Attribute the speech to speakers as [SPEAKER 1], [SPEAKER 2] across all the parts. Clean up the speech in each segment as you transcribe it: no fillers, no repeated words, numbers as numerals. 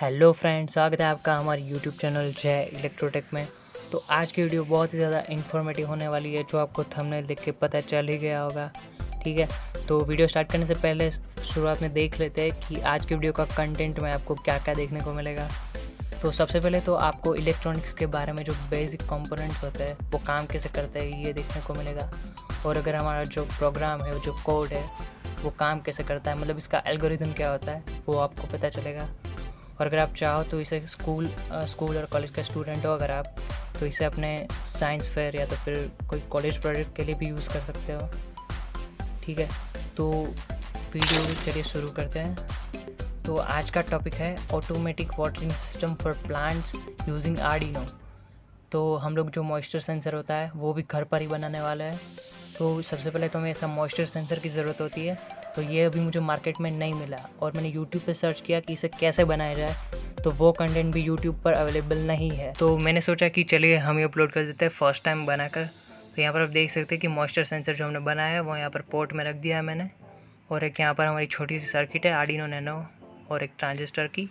[SPEAKER 1] Hello friends, स्वागत है आपका हमारे यूट्यूब चैनल जय इलेक्ट्रोटेक में। तो आज की वीडियो बहुत ही ज़्यादा इन्फॉर्मेटिव होने वाली है, जो आपको थंबनेल देख के पता चल ही गया होगा। ठीक है, तो वीडियो स्टार्ट करने से पहले शुरुआत में देख लेते हैं कि आज की वीडियो का कंटेंट में आपको क्या क्या देखने को मिलेगा। तो सबसे पहले तो आपको इलेक्ट्रॉनिक्स के बारे में जो बेसिक कंपोनेंट्स होते हैं वो काम कैसे करते हैं ये देखने को मिलेगा। और अगर हमारा जो प्रोग्राम है, जो कोड है, वो काम कैसे करता है, मतलब इसका एल्गोरिथम क्या होता है, वो आपको पता चलेगा। और अगर आप चाहो तो इसे स्कूल और कॉलेज का स्टूडेंट हो अगर आप, तो इसे अपने साइंस फेयर या तो फिर कोई कॉलेज प्रोजेक्ट के लिए भी यूज़ कर सकते हो। ठीक है, तो वीडियो चलिए शुरू करते हैं। तो आज का टॉपिक है automatic watering system for plants using Arduino. तो हम लोग जो मॉइस्चर सेंसर होता है वो भी घर पर ही बनाने वाले हैं। तो सबसे पहले तो हमें ऐसा मॉइस्चर सेंसर की ज़रूरत होती है। तो ये अभी मुझे मार्केट में नहीं मिला और मैंने यूट्यूब पे सर्च किया कि इसे कैसे बनाया जाए, तो वो कंटेंट भी यूट्यूब पर अवेलेबल नहीं है। तो मैंने सोचा कि चलिए हम ही अपलोड कर देते हैं फर्स्ट टाइम बनाकर। तो यहाँ पर आप देख सकते हैं कि मॉइस्चर सेंसर जो हमने बनाया है वो यहाँ पर पोर्ट में रख दिया है मैंने। और एक यहाँ पर हमारी छोटी सी सर्किट है आर्डिनो नैनो और एक ट्रांजिस्टर की।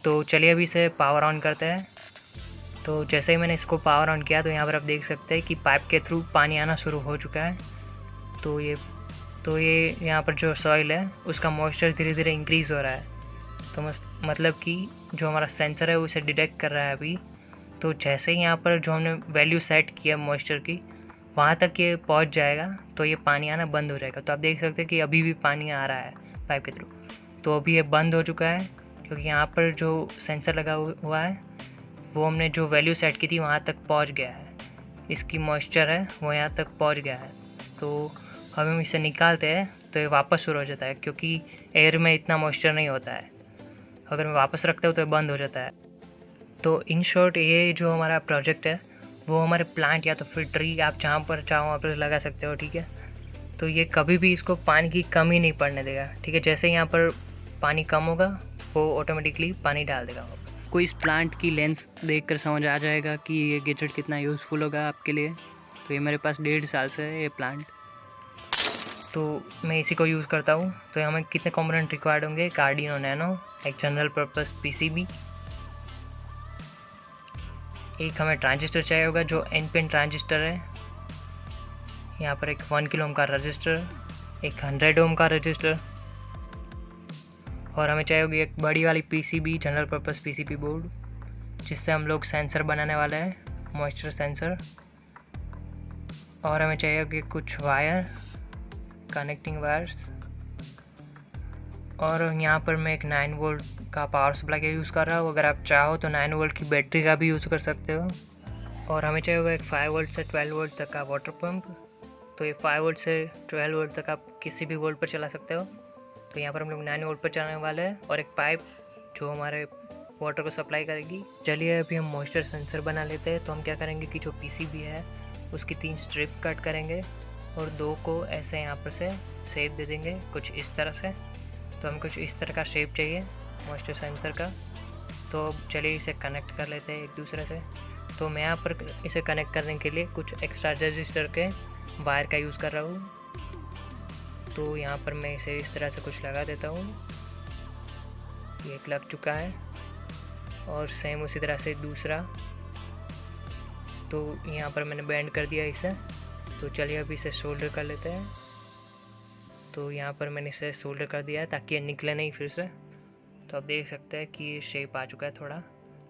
[SPEAKER 1] तो चलिए अभी इसे पावर ऑन करते हैं। तो जैसे ही मैंने इसको पावर ऑन किया तो यहाँ पर आप देख सकते हैं कि पाइप के थ्रू पानी आना शुरू हो चुका है। तो ये यहाँ पर जो सॉइल है उसका मॉइस्चर धीरे धीरे इंक्रीज़ हो रहा है। तो मतलब कि जो हमारा सेंसर है वो इसे डिटेक्ट कर रहा है अभी। तो जैसे ही यहाँ पर जो हमने वैल्यू सेट किया मॉइस्चर की, वहाँ तक ये पहुँच जाएगा तो ये पानी आना बंद हो जाएगा। तो आप देख सकते हैं कि अभी भी पानी आ रहा है पाइप के थ्रू। तो अभी ये बंद हो चुका है क्योंकि यहाँ पर जो सेंसर लगा हुआ है वो हमने जो वैल्यू सेट की थी वहाँ तक पहुँच गया है। इसकी मॉइस्चर है वो यहाँ तक पहुँच गया है। तो अब हम इसे निकालते हैं तो ये वापस शुरू हो जाता है क्योंकि एयर में इतना मॉइस्चर नहीं होता है। अगर मैं वापस रखता हूँ तो ये बंद हो जाता है। तो इन शॉर्ट ये जो हमारा प्रोजेक्ट है वो हमारे प्लांट या तो फिर ट्री, आप जहाँ पर चाहो वहाँ पर लगा सकते हो। ठीक है, तो ये कभी भी इसको पानी की कमी नहीं पड़ने देगा। ठीक है, जैसे यहाँ पर पानी कम होगा वो ऑटोमेटिकली पानी डाल देगा। कोई इस प्लांट की लेंस देखकर समझ आ जाएगा कि ये गैजेट कितना यूज़फुल होगा आपके लिए। तो ये मेरे पास 1.5 साल से है ये प्लांट, तो मैं इसी को यूज़ करता हूँ। तो हमें कितने कंपोनेंट रिक्वायर्ड होंगे? एक आर्डिनो नैनो, एक जनरल पर्पस पीसीबी, एक हमें ट्रांजिस्टर चाहिए होगा जो एनपिन ट्रांजिस्टर है, यहाँ पर एक 1 किलो ओम का रजिस्टर, एक 100 ओम का रजिस्टर, और हमें चाहिए होगी एक बड़ी वाली PCB, general purpose PCB board, जिससे हम लोग सेंसर बनाने वाले हैं, मॉइस्चर सेंसर। और हमें चाहिए होगी कुछ वायर, कनेक्टिंग वायर्स। और यहाँ पर मैं एक 9 वोल्ट का पावर सप्लाई का यूज़ कर रहा हूँ। अगर आप चाहो तो 9 वोल्ट की बैटरी का भी यूज़ कर सकते हो। और हमें चाहिए होगा एक 5 वोल्ट से 12 वोल्ट तक का वाटर पंप। तो ये 5 वोल्ट से 12 वोल्ट तक आप किसी भी वोल्ट पर चला सकते हो। तो यहाँ पर हम लोग 9 वोल्ट पर चलाने वाले हैं, और एक पाइप जो हमारे वाटर को सप्लाई करेगी। चलिए अभी हम मॉइस्चर सेंसर बना लेते हैं। तो हम क्या करेंगे कि जो पीसीबी है उसकी 3 स्ट्रिप कट करेंगे और 2 को ऐसे यहाँ पर से शेप दे देंगे कुछ इस तरह से। तो हमें कुछ इस तरह का शेप चाहिए मॉइस्चर सेंसर का। तो चलिए इसे कनेक्ट कर लेते हैं एक दूसरे से। तो मैं यहाँ पर इसे कनेक्ट करने के लिए कुछ एक्स्ट्रा रजिस्टर के वायर का यूज़ कर रहा हूँ। तो यहाँ पर मैं इसे इस तरह से कुछ लगा देता हूँ। ये एक लग चुका है, और सेम उसी तरह से दूसरा। तो यहाँ पर मैंने बेंड कर दिया इसे। तो चलिए अभी इसे सोल्डर कर लेते हैं। तो यहाँ पर मैंने इसे सोल्डर कर दिया है ताकि ये निकले नहीं फिर से। तो आप देख सकते हैं कि ये शेप आ चुका है थोड़ा।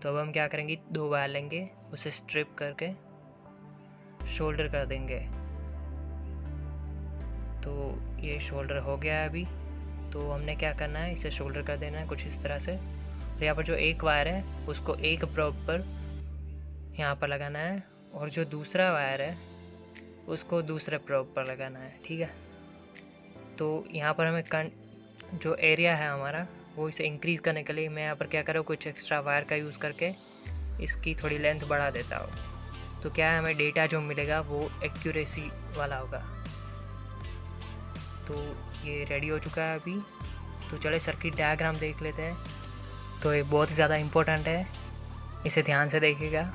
[SPEAKER 1] तो अब हम क्या करेंगे, 2 वायर लेंगे, उसे स्ट्रिप करके शोल्डर कर देंगे। तो ये शोल्डर हो गया है अभी। तो हमने क्या करना है, इसे शोल्डर कर देना है कुछ इस तरह से। तो यहाँ पर जो एक वायर है उसको एक प्रोब पर यहाँ पर लगाना है, और जो दूसरा वायर है उसको दूसरे प्रोब पर लगाना है। ठीक है, तो यहाँ पर हमें जो एरिया है हमारा वो इसे इंक्रीज़ करने के लिए मैं यहाँ पर क्या करूँ, कुछ एक्स्ट्रा वायर का यूज़ करके इसकी थोड़ी लेंथ बढ़ा देता हूँ। तो क्या है, हमें डेटा जो मिलेगा वो एक्यूरेसी वाला होगा। तो ये रेडी हो चुका है अभी। तो चले सर्किट डायग्राम देख लेते हैं। तो ये बहुत ही ज़्यादा इम्पोर्टेंट है, इसे ध्यान से देखिएगा।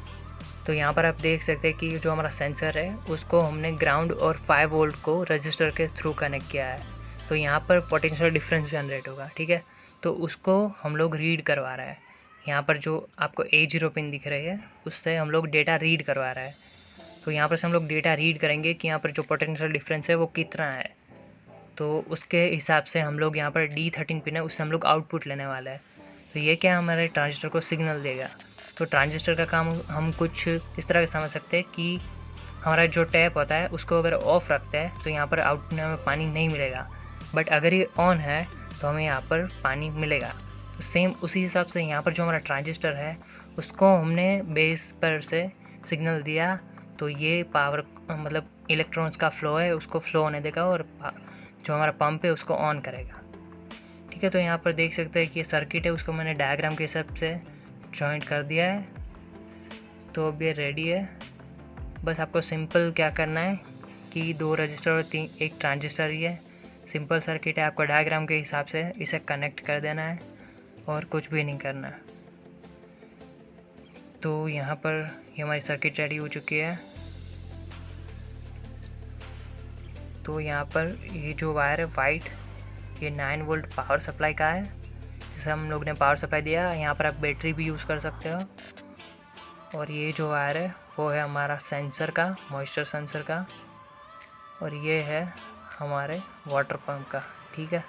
[SPEAKER 1] तो यहाँ पर आप देख सकते हैं कि जो हमारा सेंसर है उसको हमने ग्राउंड और 5 वोल्ट को रजिस्टर के थ्रू कनेक्ट किया है। तो यहाँ पर पोटेंशियल डिफरेंस जनरेट होगा। ठीक है, तो उसको हम लोग रीड करवा रहे हैं। यहाँ पर जो आपको A0 पिन दिख रही है उससे हम लोग डेटा रीड करवा रहा है। तो यहाँ पर से हम लोग डेटा रीड करेंगे कि यहाँ पर जो पोटेंशियल डिफरेंस है वो कितना है। तो उसके हिसाब से हम लोग यहाँ पर D13 पिन है उससे हम लोग आउटपुट लेने वाला है। तो ये क्या हमारे ट्रांजिस्टर को सिग्नल देगा। तो ट्रांजिस्टर का काम हम कुछ इस तरह से समझ सकते हैं कि हमारा जो टैप होता है उसको अगर ऑफ रखते हैं तो यहाँ पर आउटपुट में हमें पानी नहीं मिलेगा, बट अगर ये ऑन है तो हमें यहाँ पर पानी मिलेगा। तो सेम उसी हिसाब से यहाँ पर जो हमारा ट्रांजिस्टर है उसको हमने बेस पर से सिग्नल दिया तो ये पावर मतलब इलेक्ट्रॉन्स का फ्लो है उसको फ्लो होने देगा और जो हमारा पंप है उसको ऑन करेगा। ठीक है, तो यहाँ पर देख सकते हैं कि ये सर्किट है उसको मैंने डायग्राम के हिसाब से जॉइंट कर दिया है। तो अब ये रेडी है। बस आपको सिंपल क्या करना है कि 2 रजिस्टर और 1 ट्रांजिस्टर ही है। सिंपल सर्किट है, आपको डायग्राम के हिसाब से इसे कनेक्ट कर देना है और कुछ भी नहीं करना। तो यहाँ पर ये हमारी सर्किट रेडी हो चुकी है। तो यहाँ पर ये जो वायर है वाइट, ये 9 वोल्ट पावर सप्लाई का है जिसे हम लोग ने पावर सप्लाई दिया। यहाँ पर आप बैटरी भी यूज़ कर सकते हो। और ये जो वायर है वो है हमारा सेंसर का, मॉइस्चर सेंसर का, और ये है हमारे वाटर पंप का। ठीक है,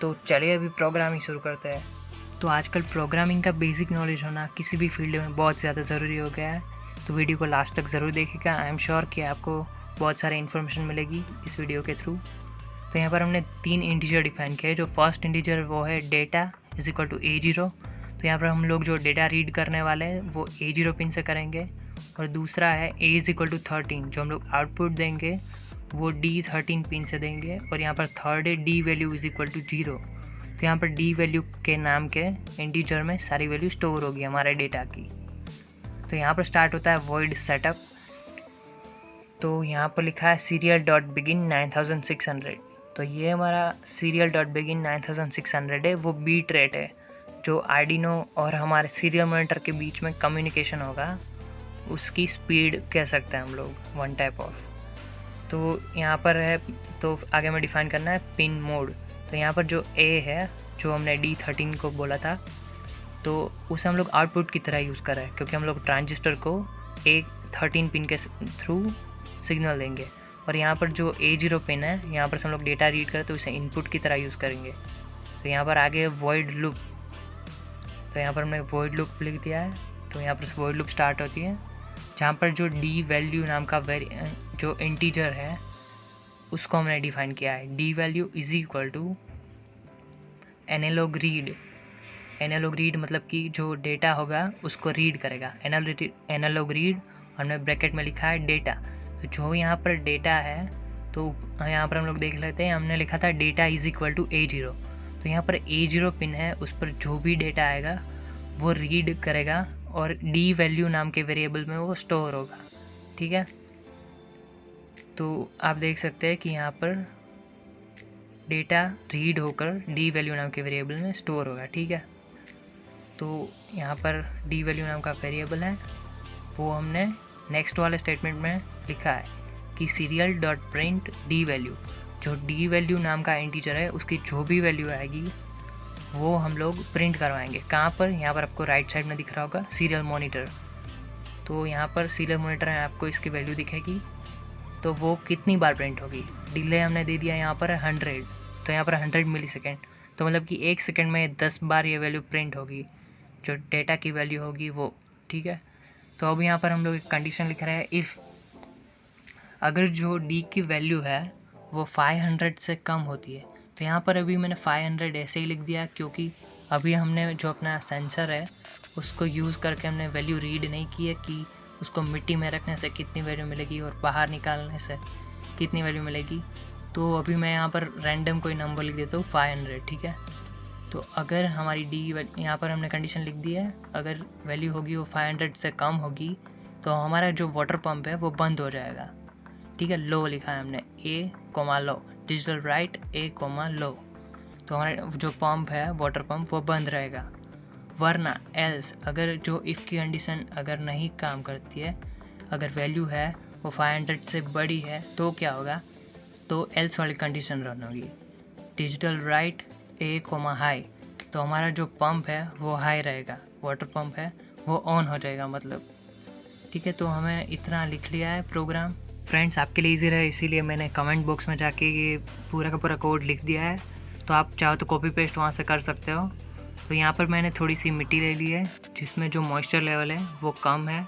[SPEAKER 1] तो चलिए अभी प्रोग्रामिंग शुरू करते हैं। तो आजकल प्रोग्रामिंग का बेसिक नॉलेज होना किसी भी फील्ड में बहुत ज़्यादा ज़रूरी हो गया है। तो वीडियो को लास्ट तक ज़रूर देखिएगा। आई एम श्योर कि आपको बहुत सारी इन्फॉर्मेशन मिलेगी इस वीडियो के थ्रू। तो यहाँ पर हमने 3 इंटीजर डिफाइन किया है। जो फर्स्ट इंटीजर वो है data is equal to A0। तो यहाँ पर हम लोग जो डेटा रीड करने वाले हैं वो A0 पिन से करेंगे। और दूसरा है A इज इक्वल टू 13, जो हम लोग आउटपुट देंगे वो D13 पिन से देंगे। और यहाँ पर थर्ड है D value is equal to 0। तो यहाँ पर D वैल्यू के नाम के इंटीजर में सारी वैल्यू स्टोर होगी हमारे डेटा की। तो यहाँ पर स्टार्ट होता है वॉइड सेटअप। तो यहाँ पर लिखा है सीरियल डॉट बिगिन 9600। तो ये हमारा सीरियल डॉट बिगिन 9600 है, वो बीट रेट है जो आर्डिनो और हमारे सीरियल मॉनिटर के बीच में कम्युनिकेशन होगा, उसकी स्पीड कह सकते हैं हम लोग, वन टाइप ऑफ। तो यहाँ पर है, तो आगे में डिफाइन करना है पिन मोड। तो यहाँ पर जो A है जो हमने D13 को बोला था तो उसे हम लोग आउटपुट की तरह यूज़ कर रहे हैं, क्योंकि हम लोग ट्रांजिस्टर को A13 पिन के थ्रू सिग्नल देंगे। और यहाँ पर जो A0 पिन है यहाँ पर से हम लोग डेटा रीड करें तो उसे इनपुट की तरह यूज़ करेंगे। तो यहाँ पर आगे वॉइड लूप, तो यहाँ पर हमने वॉइड लूप लिख दिया है। तो यहाँ पर वॉइड लूप स्टार्ट होती है जहाँ पर जो D वैल्यू नाम का जो इंटीजर है उसको हमने डिफाइन किया है। D value is equal to analog read. Analog read मतलब कि जो डेटा होगा उसको रीड करेगा। एनालॉग रीड हमने ब्रैकेट में लिखा है डेटा। तो जो यहाँ पर डेटा है तो यहाँ पर हम लोग देख लेते हैं, हमने लिखा था data is equal to A0। तो यहाँ पर A0 पिन है, उस पर जो भी डेटा आएगा वो रीड करेगा और D वैल्यू नाम के वेरिएबल में वो स्टोर होगा। ठीक है, तो आप देख सकते हैं कि यहाँ पर डेटा रीड होकर D वैल्यू नाम के वेरिएबल में स्टोर होगा। ठीक है, तो यहाँ पर D वैल्यू नाम का वेरिएबल है वो हमने नेक्स्ट वाले स्टेटमेंट में लिखा है कि serial dot print D value. जो D वैल्यू नाम का इंटीजर है उसकी जो भी वैल्यू आएगी वो हम लोग प्रिंट करवाएंगे। कहाँ पर, यहाँ पर आपको राइट साइड में दिख रहा होगा सीरियल मॉनिटर। तो यहाँ पर सीरियल मॉनिटर में आपको इसकी वैल्यू दिखेगी, तो वो कितनी बार प्रिंट होगी। डिले हमने दे दिया यहाँ पर 100, तो यहाँ पर 100 मिली सेकेंड, तो मतलब कि 1 सेकेंड में 10 बार ये वैल्यू प्रिंट होगी जो डेटा की वैल्यू होगी वो। ठीक है, तो अब यहाँ पर हम लोग एक कंडीशन लिख रहे हैं, इफ़ अगर जो D की वैल्यू है वो 500 से कम होती है। तो यहाँ पर अभी मैंने 500 ऐसे ही लिख दिया क्योंकि अभी हमने जो अपना सेंसर है उसको यूज़ करके हमने वैल्यू रीड नहीं की है कि उसको मिट्टी में रखने से कितनी वैल्यू मिलेगी और बाहर निकालने से कितनी वैल्यू मिलेगी। तो अभी मैं यहाँ पर रैंडम कोई नंबर लिख देता हूँ 500। ठीक है, तो अगर हमारी D यहाँ पर हमने कंडीशन लिख दी है, अगर वैल्यू होगी वो 500 से कम होगी तो हमारा जो वाटर पंप है वो बंद हो जाएगा। ठीक है, लो लिखा है हमने A, low, digital right A, लो। तो हमारा जो पंप है वाटर पंप वो बंद रहेगा। वरना एल्स, अगर जो इफ़ की कंडीशन अगर नहीं काम करती है, अगर वैल्यू है वो 500 से बड़ी है तो क्या होगा, तो एल्स वाली कंडीशन रन होगी। डिजिटल राइट A, हाई, तो हमारा जो पंप है वो हाई रहेगा, वाटर पंप है वो ऑन हो जाएगा मतलब। ठीक है, तो हमें इतना लिख लिया है प्रोग्राम। फ्रेंड्स, आपके लिए ईजी रहे इसीलिए मैंने कमेंट बॉक्स में जाके ये पूरा का पूरा कोड लिख दिया है, तो आप चाहो तो कॉपी पेस्ट वहाँ से कर सकते हो। तो यहाँ पर मैंने थोड़ी सी मिट्टी ले ली है जिसमें जो मॉइस्चर लेवल है वो कम है।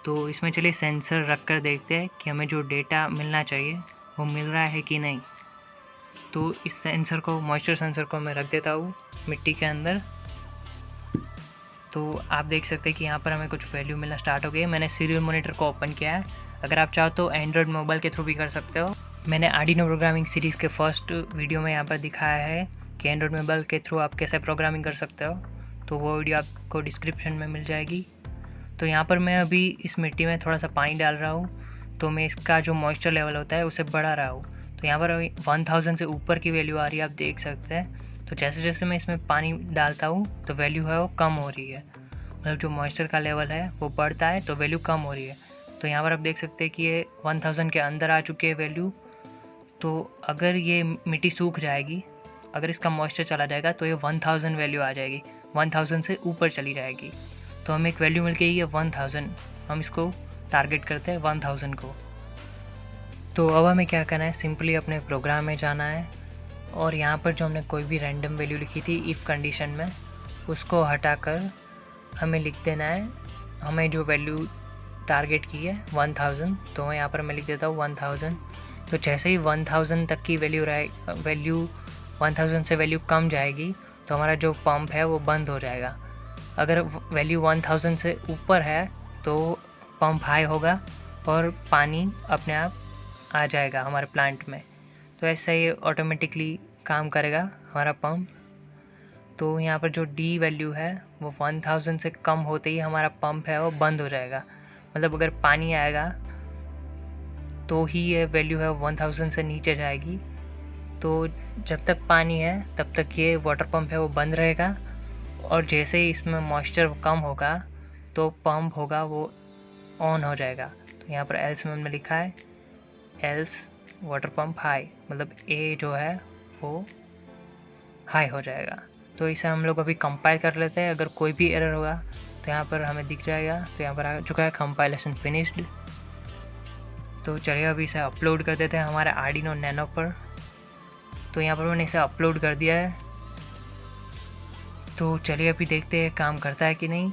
[SPEAKER 1] तो इसमें चलिए सेंसर रख कर देखते हैं कि हमें जो डेटा मिलना चाहिए वो मिल रहा है कि नहीं। तो इस सेंसर को, मॉइस्चर सेंसर को मैं रख देता हूँ मिट्टी के अंदर। तो आप देख सकते हैं कि यहाँ पर हमें कुछ वैल्यू मिलना स्टार्ट हो गई है। मैंने सीरियल मॉनिटर को ओपन किया है। अगर आप चाहो तो एंड्रॉयड मोबाइल के थ्रू भी कर सकते हो। मैंने आर्डिनो प्रोग्रामिंग सीरीज़ के फर्स्ट वीडियो में यहाँ पर दिखाया है कि एंड्रॉयड मोबाइल के थ्रू आप कैसे प्रोग्रामिंग कर सकते हो, तो वो वीडियो आपको डिस्क्रिप्शन में मिल जाएगी। तो यहाँ पर मैं अभी इस मिट्टी में थोड़ा सा पानी डाल रहा हूँ, तो मैं इसका जो मॉइस्चर लेवल होता है उसे बढ़ा रहा हूँ। तो यहाँ पर 1000 से ऊपर की वैल्यू आ रही है, आप देख सकते हैं। तो जैसे जैसे मैं इसमें पानी डालता हूँ तो वैल्यू है वो कम हो रही है, मतलब जो मॉइस्चर का लेवल है वो बढ़ता है तो वैल्यू कम हो रही है। तो यहाँ पर आप देख सकते हैं कि ये 1000 के अंदर आ चुकी है वैल्यू। तो अगर ये मिट्टी सूख जाएगी, अगर इसका मॉइस्चर चला जाएगा तो ये 1000 वैल्यू आ जाएगी, 1000 से ऊपर चली जाएगी। तो हमें एक वैल्यू मिल गई है 1000, हम इसको टारगेट करते हैं 1000 को। तो अब हमें क्या करना है, सिंपली अपने प्रोग्राम में जाना है और यहाँ पर जो हमने कोई भी रैंडम वैल्यू लिखी थी इफ़ कंडीशन में, उसको हटाकर हमें लिख देना है हमें जो वैल्यू टारगेट की है 1000। तो यहाँ पर मैं लिख देता हूँ 1000। तो जैसे ही 1000 तक की वैल्यू 1000 से वैल्यू कम जाएगी तो हमारा जो पंप है वो बंद हो जाएगा। अगर वैल्यू 1000 से ऊपर है तो पंप हाई होगा और पानी अपने आप आ जाएगा हमारे प्लांट में। तो ऐसा ही ऑटोमेटिकली काम करेगा हमारा पंप। तो यहाँ पर जो डी वैल्यू है वो 1000 से कम होते ही हमारा पंप है वो बंद हो जाएगा, मतलब अगर पानी आएगा तो ही ये वैल्यू है 1000 से नीचे जाएगी। तो जब तक पानी है तब तक ये वाटर पंप है वो बंद रहेगा, और जैसे ही इसमें मॉइस्चर कम होगा तो पंप होगा वो ऑन हो जाएगा। तो यहाँ पर एल्स में हमने लिखा है एल्स वाटर पंप हाई, मतलब ए जो है वो हाई हो जाएगा। तो इसे हम लोग अभी कंपाइल कर लेते हैं। अगर कोई भी एरर होगा तो यहाँ पर हमें दिख जाएगा। तो यहाँ पर आ चुका है कंपाइलेशन फिनिश्ड। तो चलिए अभी इसे अपलोड कर देते हैं हमारे आर्डिनो नैनो पर। तो यहाँ पर मैंने इसे अपलोड कर दिया है। तो चलिए अभी देखते हैं काम करता है कि नहीं।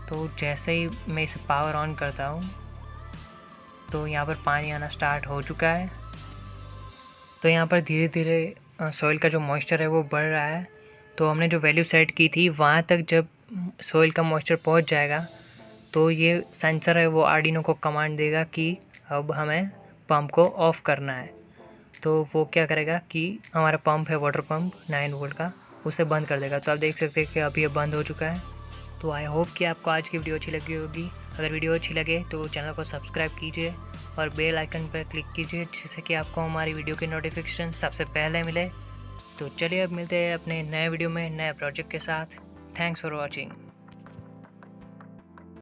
[SPEAKER 1] तो जैसे ही मैं इसे पावर ऑन करता हूँ तो यहाँ पर पानी आना स्टार्ट हो चुका है। तो यहाँ पर धीरे धीरे सॉइल का जो मॉइस्चर है वो बढ़ रहा है। तो हमने जो वैल्यू सेट की थी वहाँ तक जब सॉइल का मॉइस्चर पहुँच जाएगा तो ये सेंसर है वो आर्डिनो को कमांड देगा कि अब हमें पंप को ऑफ़ करना है। तो वो क्या करेगा कि हमारा पंप है वाटर पंप 9 वोल्ट का, उसे बंद कर देगा। तो आप देख सकते हैं कि अभी ये बंद हो चुका है। तो आई होप कि आपको आज की वीडियो अच्छी लगी होगी। अगर वीडियो अच्छी लगे तो चैनल को सब्सक्राइब कीजिए और बेल आइकन पर क्लिक कीजिए जिससे कि आपको हमारी वीडियो की नोटिफिकेशन सबसे पहले मिले। तो चलिए अब मिलते हैं अपने नए वीडियो में नए प्रोजेक्ट के साथ। Thanks for watching.